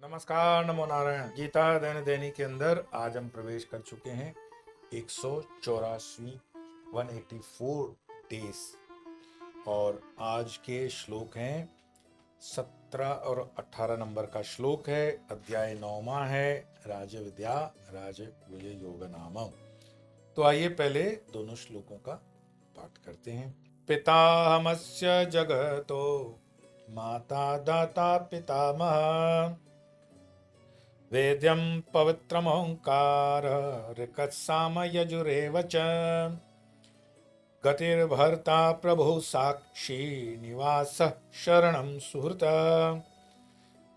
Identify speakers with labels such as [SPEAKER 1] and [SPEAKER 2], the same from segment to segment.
[SPEAKER 1] नमस्कार, नमो नारायण। गीता दैन दैनिक के अंदर आज हम प्रवेश कर चुके हैं 184 184 डेज। और आज के श्लोक हैं 17 और 18 नंबर का श्लोक है। अध्याय 9वां है, राज विद्या राज विजय योग नामम। तो आइए पहले दोनों श्लोकों का पाठ करते हैं। पितामहस्य जगतो माता दाता पितामह वेद्यं पवित्रमोङ्कार ऋक्साम यजुरेव च गतिर्भर्ता प्रभुः साक्षी निवासः शरणं सुहृतः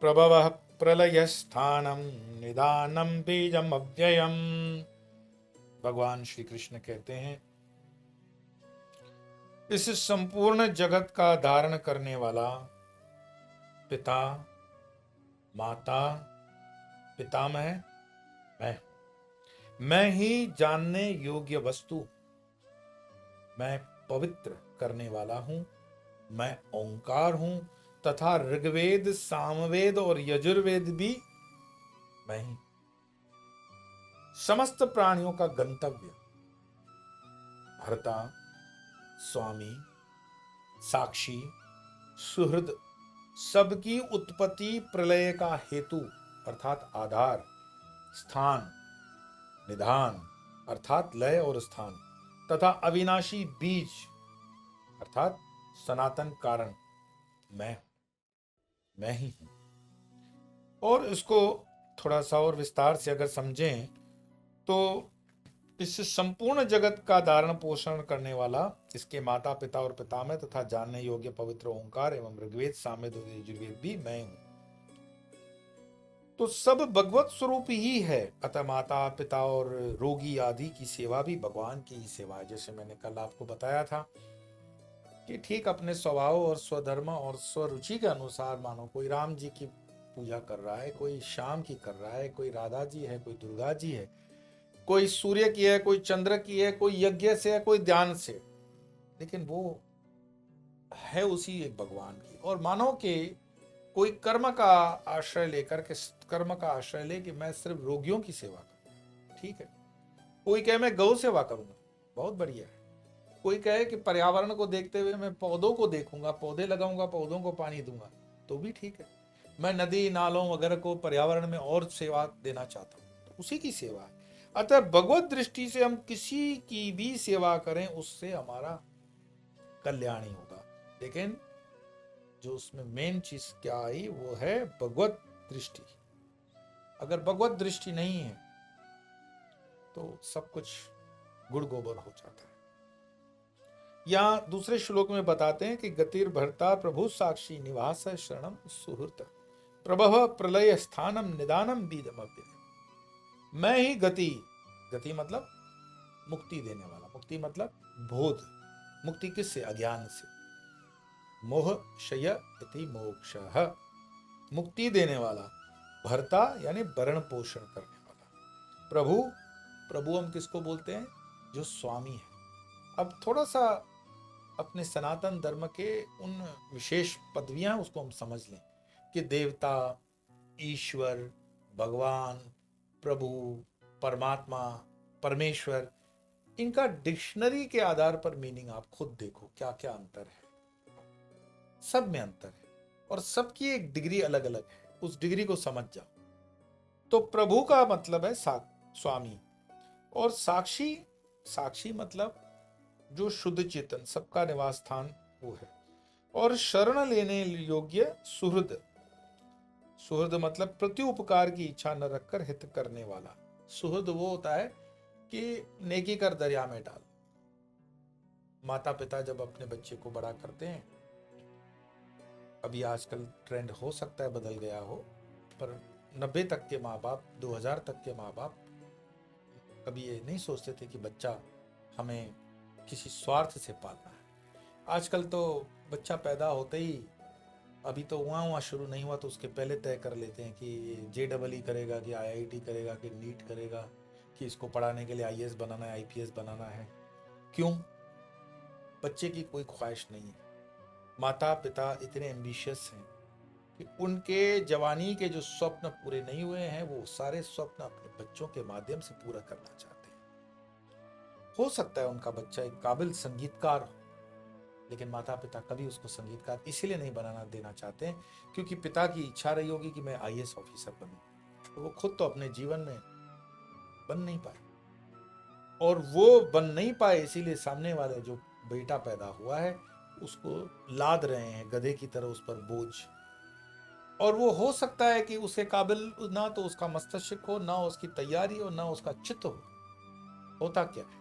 [SPEAKER 1] प्रभवः प्रलयस्थानं निदानं बीजमव्ययम्। भगवान श्री कृष्ण कहते हैं, इस संपूर्ण जगत का धारण करने वाला पिता, माता, पितामह मैं ही जानने योग्य वस्तु, मैं पवित्र करने वाला हूं, मैं ओंकार हूं तथा ऋग्वेद, सामवेद और यजुर्वेद भी मैं ही। समस्त प्राणियों का गंतव्य, भर्ता, स्वामी, साक्षी, सुहृद, सबकी उत्पत्ति, प्रलय का हेतु अर्थात आधार, स्थान, निधान अर्थात लय और स्थान, तथा अविनाशी बीज अर्थात सनातन कारण मैं ही हूं। और इसको थोड़ा सा और विस्तार से अगर समझें तो इस संपूर्ण जगत का धारण पोषण करने वाला, इसके माता पिता और पितामह तथा जानने योग्य पवित्र ओंकार एवं ऋग्वेद, सामवेद और यजुर्वेद भी मैं हूं। तो सब भगवत स्वरूप ही है। अतः माता पिता और रोगी आदि की सेवा भी भगवान की ही सेवा है। जैसे मैंने कल आपको बताया था कि ठीक अपने स्वभाव और स्वधर्म और स्वरुचि के अनुसार, मानो कोई राम जी की पूजा कर रहा है, कोई श्याम की कर रहा है, कोई राधा जी है, कोई दुर्गा जी है, कोई सूर्य की है, कोई चंद्र की है, कोई यज्ञ से है, कोई ध्यान से, लेकिन वो है उसी एक भगवान की। और मानो कि कोई कर्म का आश्रय लेकर के, कर्म का आश्रय ले कि मैं सिर्फ रोगियों की सेवा करूं, ठीक है। कोई कहे मैं गौ सेवा करूंगा, बहुत बढ़िया है। कोई कहे कि पर्यावरण को देखते हुए मैं पौधों को देखूंगा, पौधे लगाऊंगा, पौधों को पानी दूंगा, तो भी ठीक है। मैं नदी नालों वगैरह को पर्यावरण में और सेवा देना चाहता हूं, तो उसी की सेवा है। अतः भगवत दृष्टि से हम किसी की भी सेवा करें, उससे हमारा कल्याण ही होगा। लेकिन जो उसमें मेन चीज क्या आई, वो है भगवत दृष्टि। अगर भगवत दृष्टि नहीं है तो सब कुछ गुड़ गोबर हो जाता है। यहां दूसरे श्लोक में बताते हैं कि गतिर भरता प्रभु साक्षी निवास शरणम सुहृत प्रभव प्रलय स्थानम निदानम बीजम अव्यय। मैं ही गति, गति मतलब मुक्ति देने वाला, मुक्ति मतलब बोध। मुक्ति किससे? अज्ञान से। मोह शय इति मोक्षः, मुक्ति देने वाला। भर्ता यानी भरण पोषण करने वाला। प्रभु, प्रभु हम किसको बोलते हैं? जो स्वामी है। अब थोड़ा सा अपने सनातन धर्म के उन विशेष पदवियां उसको हम समझ लें कि देवता, ईश्वर, भगवान, प्रभु, परमात्मा, परमेश्वर, इनका डिक्शनरी के आधार पर मीनिंग आप खुद देखो क्या क्या अंतर है। सब में अंतर है और सबकी एक डिग्री अलग अलग है, उस डिग्री को समझ जाओ। तो प्रभु का मतलब है स्वामी, और साक्षी, साक्षी मतलब जो शुद्ध चेतन, सबका निवास स्थान वो है। और शरण लेने योग्य सुहृद, सुहृद मतलब प्रति उपकार की इच्छा न रखकर हित करने वाला। सुहृद वो होता है कि नेकी कर दरिया में डाल। माता पिता जब अपने बच्चे को बड़ा करते हैं, अभी आजकल ट्रेंड हो सकता है बदल गया हो, पर 90 तक के माँ बाप, 2000 तक के माँ बाप कभी ये नहीं सोचते थे कि बच्चा हमें किसी स्वार्थ से पालना है। आजकल तो बच्चा पैदा होते ही, अभी तो वहाँ शुरू नहीं हुआ तो उसके पहले तय कर लेते हैं कि JEE करेगा, कि IIT करेगा, कि नीट करेगा, कि इसको पढ़ाने के लिए IAS बनाना है, IPS बनाना है। क्यों? बच्चे की कोई ख्वाहिश नहीं है। माता पिता इतने एम्बिशियस हैं कि उनके जवानी के जो स्वप्न पूरे नहीं हुए हैं वो सारे स्वप्न अपने बच्चों के माध्यम से पूरा करना चाहते हैं। हो सकता है उनका बच्चा एक काबिल संगीतकार हो, लेकिन माता पिता कभी उसको संगीतकार इसीलिए नहीं बनाना देना चाहते हैं क्योंकि पिता की इच्छा रही होगी कि मैं आईएएस ऑफिसर बनूं, तो वो खुद तो अपने जीवन में बन नहीं पाए, और वो बन नहीं पाए इसीलिए सामने वाले जो बेटा पैदा हुआ है उसको लाद रहे हैं गधे की तरह उस पर बोझ। और वो हो सकता है कि उसके काबिल ना तो उसका मस्तिष्क हो, ना उसकी तैयारी हो, ना उसका चित्त हो। होता क्या है,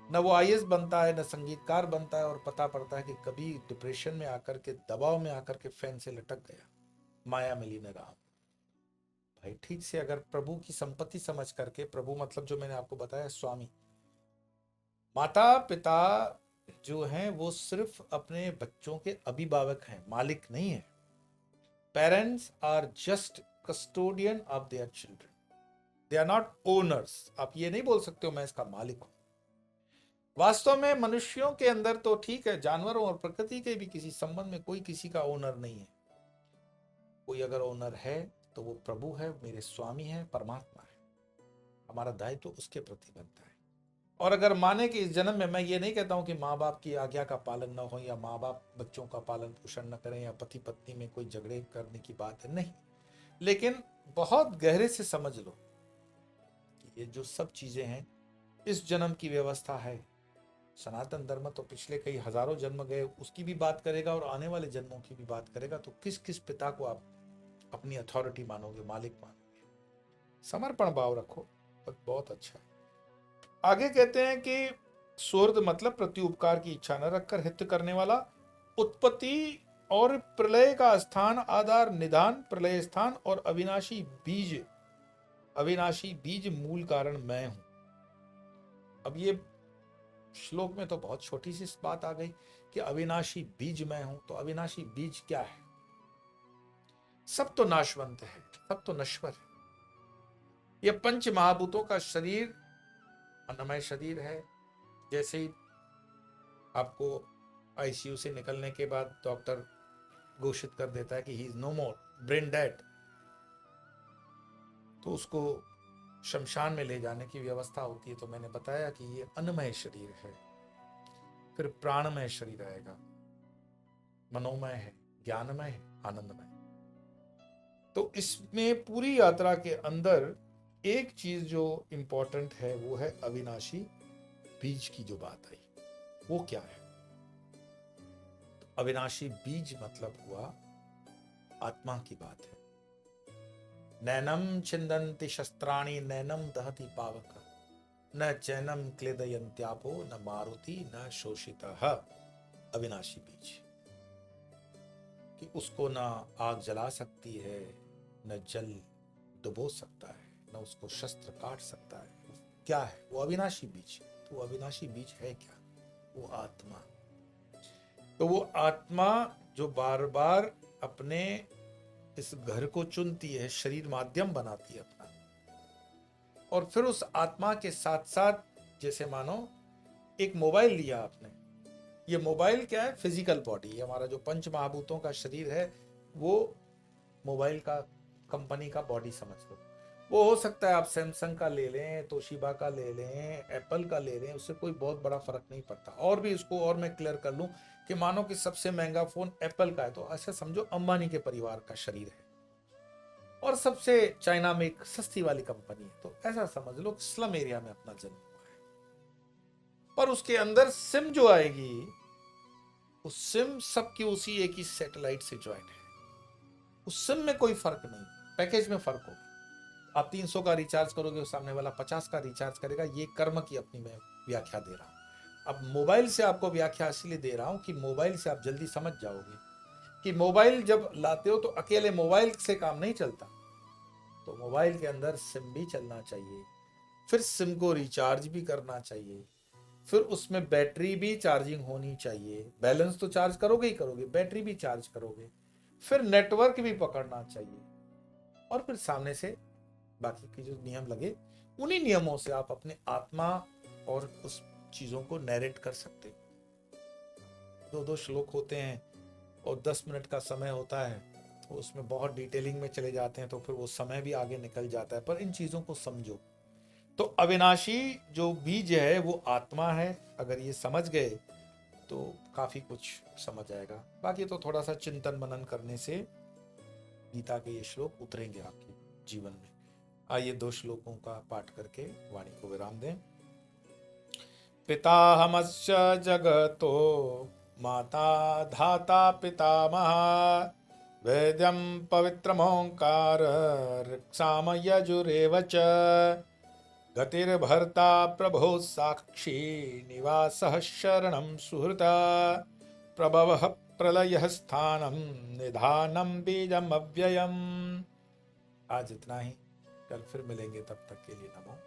[SPEAKER 1] न वो आईएएस बनता है, न संगीतकार बनता है, और पता पड़ता है कि कभी डिप्रेशन में आकर के, दबाव में आकर के फैन से लटक गया, माया मिली न राम। भाई ठीक से अगर प्रभु की संपत्ति समझ करके, प्रभु मतलब जो मैंने आपको बताया स्वामी, माता पिता जो हैं वो सिर्फ अपने बच्चों के अभिभावक हैं, मालिक नहीं है। Parents are just custodian of their children, they are not owners. आप ये नहीं बोल सकते हो मैं इसका मालिक हूं। वास्तव में मनुष्यों के अंदर तो ठीक है, जानवरों और प्रकृति के भी किसी संबंध में कोई किसी का ओनर नहीं है। कोई अगर ओनर है तो वो प्रभु है, मेरे स्वामी है, परमात्मा है। हमारा दायित्व तो उसके प्रति बनता है। और अगर माने कि इस जन्म में, मैं ये नहीं कहता हूं कि माँ बाप की आज्ञा का पालन न हो, या माँ बाप बच्चों का पालन पोषण न करें, या पति पत्नी में कोई झगड़े करने की बात है, नहीं, लेकिन बहुत गहरे से समझ लो कि ये जो सब चीजें हैं इस जन्म की व्यवस्था है। सनातन धर्म तो पिछले कई हजारों जन्म गए उसकी भी बात करेगा और आने वाले जन्मों की भी बात करेगा। तो किस किस पिता को आप अपनी अथॉरिटी मानोगे, मालिक मानोगे? समर्पण भाव रखो, बहुत अच्छा है। आगे कहते हैं कि सुहृद मतलब प्रत्युपकार की इच्छा न रखकर हित करने वाला, उत्पत्ति और प्रलय का स्थान, आधार, निधान, प्रलय स्थान और अविनाशी बीज, अविनाशी बीज मूल कारण मैं हूं। अब ये श्लोक में तो बहुत छोटी सी बात आ गई कि अविनाशी बीज मैं हूं। तो अविनाशी बीज क्या है? सब तो नाशवंत है, सब तो नश्वर है। यह पंच महाभूतों का शरीर अन्नमय शरीर है। जैसे ही आपको आईसीयू से निकलने के बाद डॉक्टर घोषित कर देता है कि he is no more, brain dead, तो उसको शमशान में ले जाने की व्यवस्था होती है। तो मैंने बताया कि ये अन्नमय शरीर है। फिर प्राणमय शरीर आएगा, मनोमय है, ज्ञानमय है, आनंदमय। तो इसमें पूरी यात्रा के अंदर एक चीज जो इंपॉर्टेंट है वो है अविनाशी बीज की जो बात आई, वो क्या है? तो अविनाशी बीज मतलब हुआ आत्मा की बात है। नैनम छिंदन्ति शस्त्राणि नैनम दहति पावक, न चैनम क्लेदयन्त्यापो न मारुति न शोषितः। अविनाशी बीज कि उसको ना आग जला सकती है, न जल डुबो सकता है, न उसको शस्त्र काट सकता है। क्या है वो अविनाशी बीज? तो वो अविनाशी बीज है क्या? वो आत्मा। तो वो आत्मा जो बार बार अपने इस घर को चुनती है, शरीर माध्यम बनाती है अपना, और फिर उस आत्मा के साथ साथ, जैसे मानो एक मोबाइल लिया आपने, ये मोबाइल क्या है? Physical body. हमारा जो पंच महाभूतों का शरीर है वो मोबाइल का, कंपनी का बॉडी समझ लो। वो हो सकता है आप सैमसंग का ले लें, तोशिबा का ले लें, एप्पल का ले लें, उससे कोई बहुत बड़ा फर्क नहीं पड़ता। और भी इसको और मैं क्लियर कर लूं कि मानो कि सबसे महंगा फोन एप्पल का है, तो ऐसा समझो अंबानी के परिवार का शरीर है, और सबसे चाइना में एक सस्ती वाली कंपनी है, तो ऐसा समझ लो स्लम एरिया में अपना जन्म हुआ है। पर उसके अंदर सिम जो आएगी, उस सिम सबकी उसी एक ही सैटेलाइट से ज्वाइन है। उस सिम में कोई फर्क नहीं, पैकेज में फर्क होगा। आप 300 का रिचार्ज करोगे, सामने वाला 50 का रिचार्ज करेगा। ये कर्म की अपनी मैं व्याख्या दे रहा हूं। अब मोबाइल से आपको व्याख्या इसलिए दे रहा हूं कि मोबाइल से आप जल्दी समझ जाओगे कि मोबाइल जब लाते हो तो अकेले मोबाइल से काम नहीं चलता। तो मोबाइल के अंदर सिम भी चलना चाहिए, फिर सिम को रिचार्ज भी करना चाहिए, फिर उसमें बैटरी भी चार्जिंग होनी चाहिए। बैलेंस तो चार्ज करोगे ही करोगे, बैटरी भी चार्ज करोगे, फिर नेटवर्क भी पकड़ना चाहिए, और फिर सामने से बाकी के जो नियम लगे, उन्हीं नियमों से आप अपने आत्मा और उस चीजों को नैरेट कर सकते हो। 2-2 श्लोक होते हैं और 10 मिनट का समय होता है, उसमें बहुत डिटेलिंग में चले जाते हैं तो फिर वो समय भी आगे निकल जाता है, पर इन चीज़ों को समझो। तो अविनाशी जो बीज है वो आत्मा है, अगर ये समझ गए तो काफ़ी कुछ समझ आएगा। बाकी तो थोड़ा सा चिंतन मनन करने से गीता के ये श्लोक उतरेंगे आपके जीवन में। आइए 2 श्लोकों का पाठ करके वाणी को विराम दें। पिताहमस्य जगतो माता धाता पितामह, वेद्यं पवित्रमोङ्कार ऋक्साम यजुरेव च, गतिर्भर्ता प्रभो साक्षी निवासः शरणं सुहृता, प्रभवः प्रलयः स्थानं निधानं बीजमव्ययम्। आज इतना ही, कल फिर मिलेंगे, तब तक के लिए नमो।